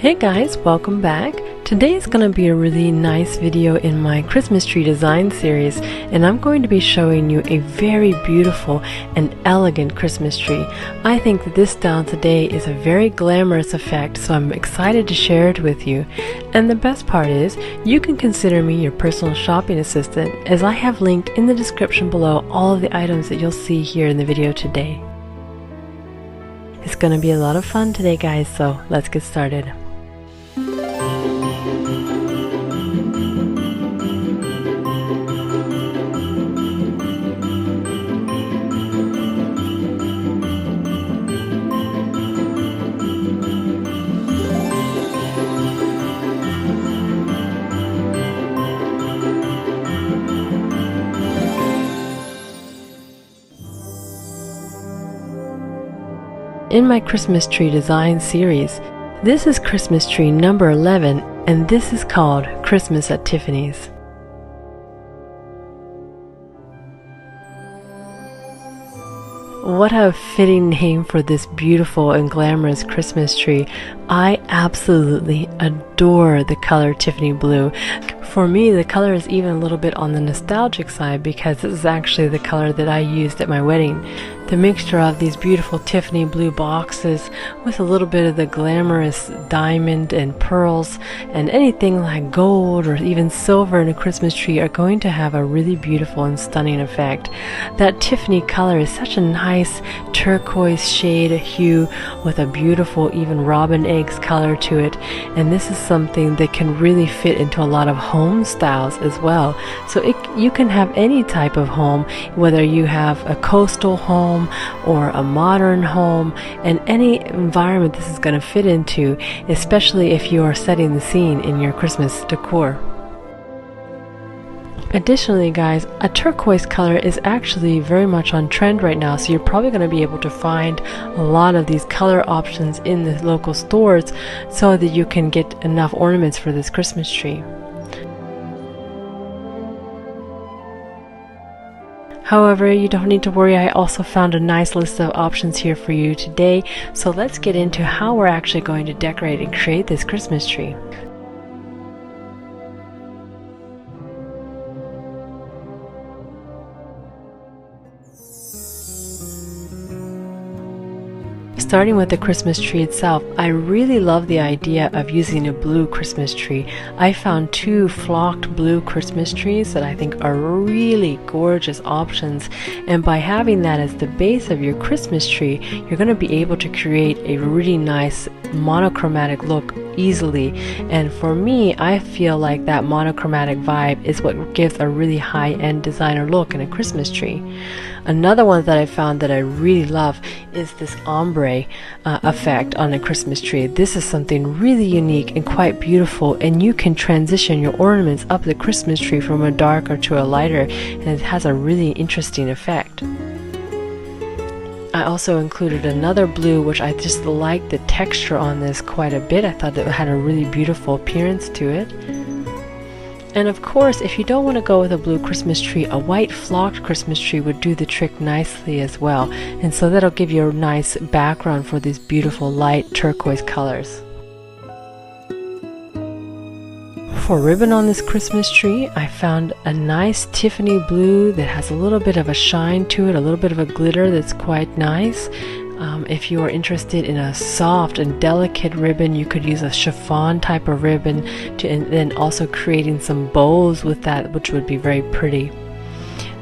Hey guys, welcome back. Today is going to be a really nice video in my Christmas tree design series, and I'm going to be showing you a very beautiful and elegant Christmas tree. I think that this style today is a very glamorous effect, so I'm excited to share it with you. And the best part is, you can consider me your personal shopping assistant, as I have linked in the description below all of the items that you'll see here in the video today. It's going to be a lot of fun today guys, so let's get started. In my Christmas tree design series, this is Christmas tree number 11, and this is called Christmas at Tiffany's. What a fitting name for this beautiful and glamorous Christmas tree. I absolutely adore the color Tiffany blue. For me, the color is even a little bit on the nostalgic side because this is actually the color that I used at my wedding. The mixture of these beautiful Tiffany blue boxes with a little bit of the glamorous diamond and pearls and anything like gold or even silver in a Christmas tree are going to have a really beautiful and stunning effect. That Tiffany color is such a nice turquoise shade hue with a beautiful even robin eggs color to it, and this is something that can really fit into a lot of home styles as well. So you can have any type of home, whether you have a coastal home or a modern home, and any environment this is going to fit into, especially if you are setting the scene in your Christmas decor. Additionally guys, a turquoise color is actually very much on trend right now, so you're probably going to be able to find a lot of these color options in the local stores so that you can get enough ornaments for this Christmas tree. However, you don't need to worry, I also found a nice list of options here for you today, so let's get into how we're actually going to decorate and create this Christmas tree. Starting with the Christmas tree itself, I really love the idea of using a blue Christmas tree. I found two flocked blue Christmas trees that I think are really gorgeous options, and by having that as the base of your Christmas tree, you're going to be able to create a really nice monochromatic look easily. And for me, I feel like that monochromatic vibe is what gives a really high-end designer look in a Christmas tree. Another one that I found that I really love is this ombre effect on a Christmas tree. This is something really unique and quite beautiful, and you can transition your ornaments up the Christmas tree from a darker to a lighter, and it has a really interesting effect. I also included another blue, which I just liked the texture on this quite a bit. I thought it had a really beautiful appearance to it. And of course, if you don't want to go with a blue Christmas tree, a white flocked Christmas tree would do the trick nicely as well. And so that'll give you a nice background for these beautiful light turquoise colors. For ribbon on this Christmas tree, I found a nice Tiffany blue that has a little bit of a shine to it, a little bit of a glitter that's quite nice. If you are interested in a soft and delicate ribbon, you could use a chiffon type of ribbon and then also creating some bows with that, which would be very pretty.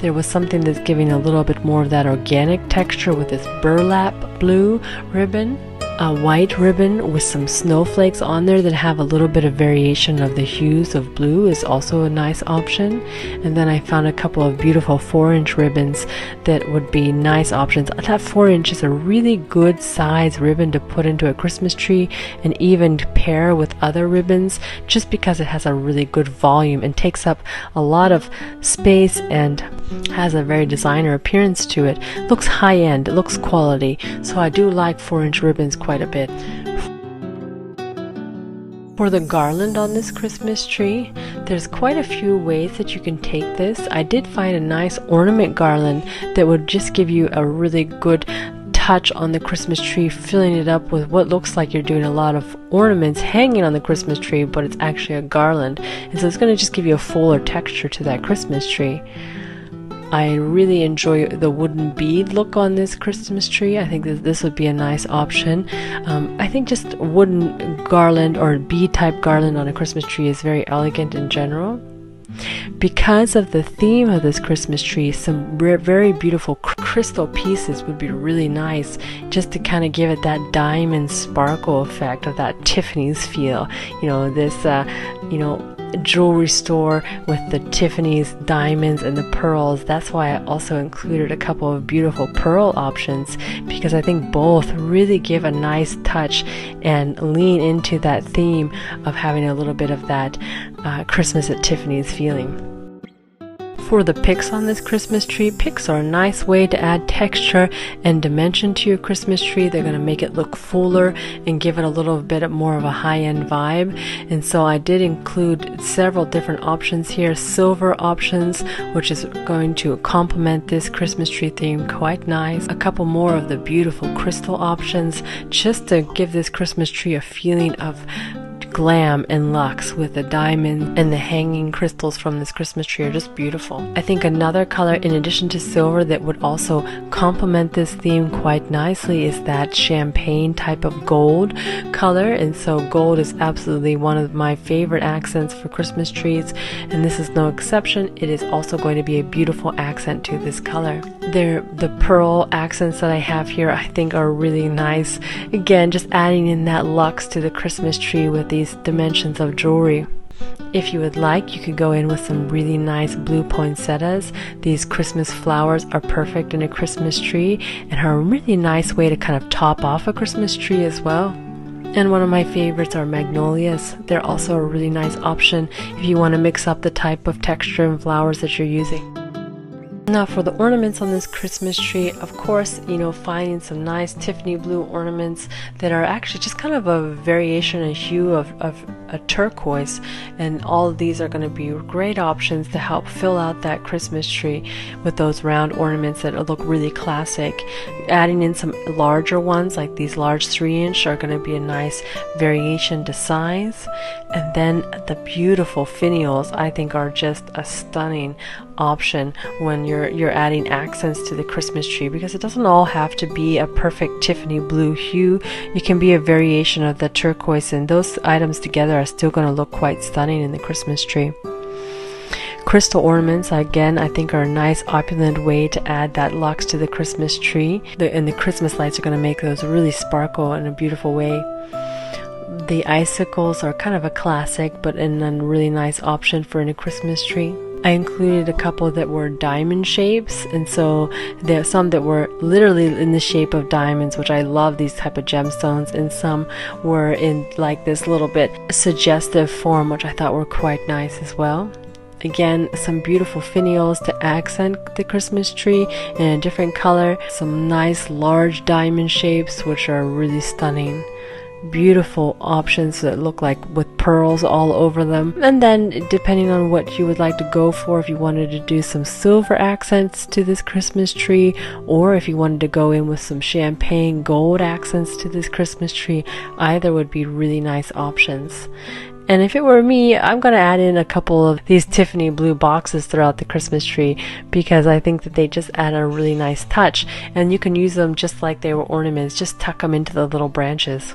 There was something that's giving a little bit more of that organic texture with this burlap blue ribbon. A white ribbon with some snowflakes on there that have a little bit of variation of the hues of blue is also a nice option. And then I found a couple of beautiful 4-inch ribbons that would be nice options. That 4-inch is a really good size ribbon to put into a Christmas tree and even to pair with other ribbons, just because it has a really good volume and takes up a lot of space and has a very designer appearance to it. Looks high-end, it looks quality, so I do like 4-inch ribbons quite a bit. For the garland on this Christmas tree, there's quite a few ways that you can take this. I did find a nice ornament garland that would just give you a really good touch on the Christmas tree, filling it up with what looks like you're doing a lot of ornaments hanging on the Christmas tree, but it's actually a garland. And so it's going to just give you a fuller texture to that Christmas tree. I really enjoy the wooden bead look on this Christmas tree. I think that this would be a nice option. I think just wooden garland or bead type garland on a Christmas tree is very elegant in general. Because of the theme of this Christmas tree, some very beautiful crystal pieces would be really nice, just to kind of give it that diamond sparkle effect of that Tiffany's feel. You know, this jewelry store with the Tiffany's diamonds and the pearls. That's why I also included a couple of beautiful pearl options, because I think both really give a nice touch and lean into that theme of having a little bit of that Christmas at Tiffany's feeling. For the picks on this Christmas tree, picks are a nice way to add texture and dimension to your Christmas tree. They're going to make it look fuller and give it a little bit more of a high-end vibe. And so I did include several different options here. Silver options, which is going to complement this Christmas tree theme quite nice. A couple more of the beautiful crystal options, just to give this Christmas tree a feeling of glam and luxe, with the diamond and the hanging crystals from this Christmas tree are just beautiful. I think another color in addition to silver that would also complement this theme quite nicely is that champagne type of gold color. And so gold is absolutely one of my favorite accents for Christmas trees, and this is no exception. It is also going to be a beautiful accent to this color. The pearl accents that I have here I think are really nice. Again, just adding in that luxe to the Christmas tree with these dimensions of jewelry. If you would like, you could go in with some really nice blue poinsettias. These Christmas flowers are perfect in a Christmas tree and are a really nice way to kind of top off a Christmas tree as well. And one of my favorites are magnolias. They're also a really nice option if you want to mix up the type of texture and flowers that you're using. Now for the ornaments on this Christmas tree, of course, finding some nice Tiffany blue ornaments that are actually just kind of a variation and hue of a turquoise, and all of these are going to be great options to help fill out that Christmas tree with those round ornaments that look really classic. Adding in some larger ones like these large 3-inch are going to be a nice variation to size. And then the beautiful finials I think are just a stunning option when you're adding accents to the Christmas tree, because it doesn't all have to be a perfect Tiffany blue hue. It can be a variation of the turquoise, and those items together are still going to look quite stunning in the Christmas tree. Crystal ornaments, again, I think are a nice opulent way to add that luxe to the Christmas tree. And the Christmas lights are going to make those really sparkle in a beautiful way. The icicles are kind of a classic, but a really nice option for in a Christmas tree. I included a couple that were diamond shapes, and so there are some that were literally in the shape of diamonds, which I love these type of gemstones, and some were in like this little bit suggestive form, which I thought were quite nice as well. Again, some beautiful finials to accent the Christmas tree in a different color. Some nice large diamond shapes, which are really stunning. Beautiful options that look like with pearls all over them. And then depending on what you would like to go for, if you wanted to do some silver accents to this Christmas tree, or if you wanted to go in with some champagne gold accents to this Christmas tree, either would be really nice options. And if it were me, I'm going to add in a couple of these Tiffany blue boxes throughout the Christmas tree, because I think that they just add a really nice touch, and you can use them just like they were ornaments. Just tuck them into the little branches.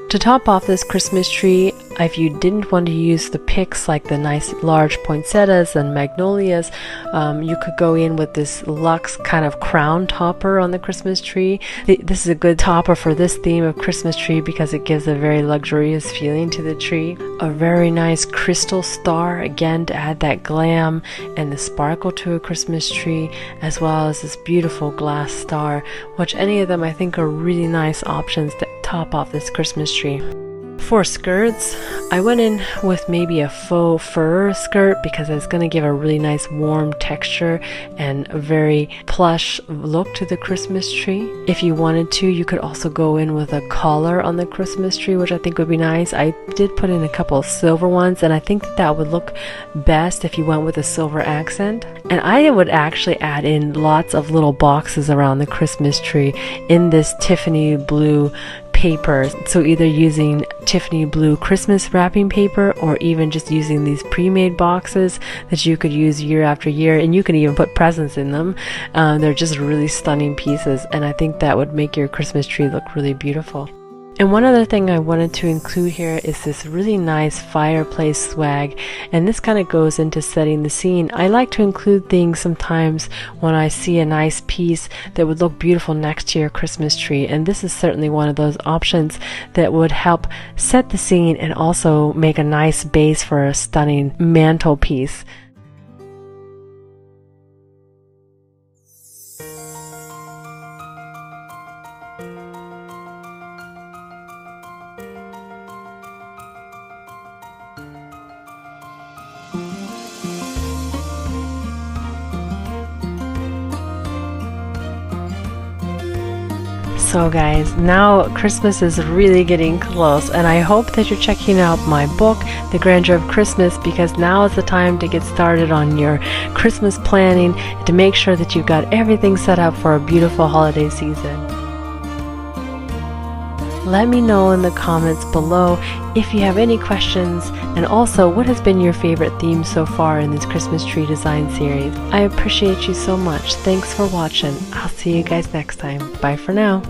To top off this Christmas tree, if you didn't want to use the picks like the nice large poinsettias and magnolias, you could go in with this luxe kind of crown topper on the Christmas tree. This is a good topper for this theme of Christmas tree because it gives a very luxurious feeling to the tree. A very nice crystal star, again, to add that glam and the sparkle to a Christmas tree, as well as this beautiful glass star, which any of them I think are really nice options to top off this Christmas tree. For skirts, I went in with maybe a faux fur skirt because it's going to give a really nice warm texture and a very plush look to the Christmas tree. If you wanted to, you could also go in with a collar on the Christmas tree, which I think would be nice. I did put in a couple of silver ones, and I think that would look best if you went with a silver accent. And I would actually add in lots of little boxes around the Christmas tree in this Tiffany blue paper. So either using Tiffany blue Christmas wrapping paper or even just using these pre-made boxes that you could use year after year, and you can even put presents in them. They're just really stunning pieces, and I think that would make your Christmas tree look really beautiful. And one other thing I wanted to include here is this really nice fireplace swag, and this kind of goes into setting the scene. I like to include things sometimes when I see a nice piece that would look beautiful next to your Christmas tree, and this is certainly one of those options that would help set the scene and also make a nice base for a stunning mantelpiece. So guys, now Christmas is really getting close, and I hope that you're checking out my book, The Grandeur of Christmas, because now is the time to get started on your Christmas planning and to make sure that you've got everything set up for a beautiful holiday season. Let me know in the comments below if you have any questions, and also what has been your favorite theme so far in this Christmas tree design series. I appreciate you so much. Thanks for watching. I'll see you guys next time. Bye for now.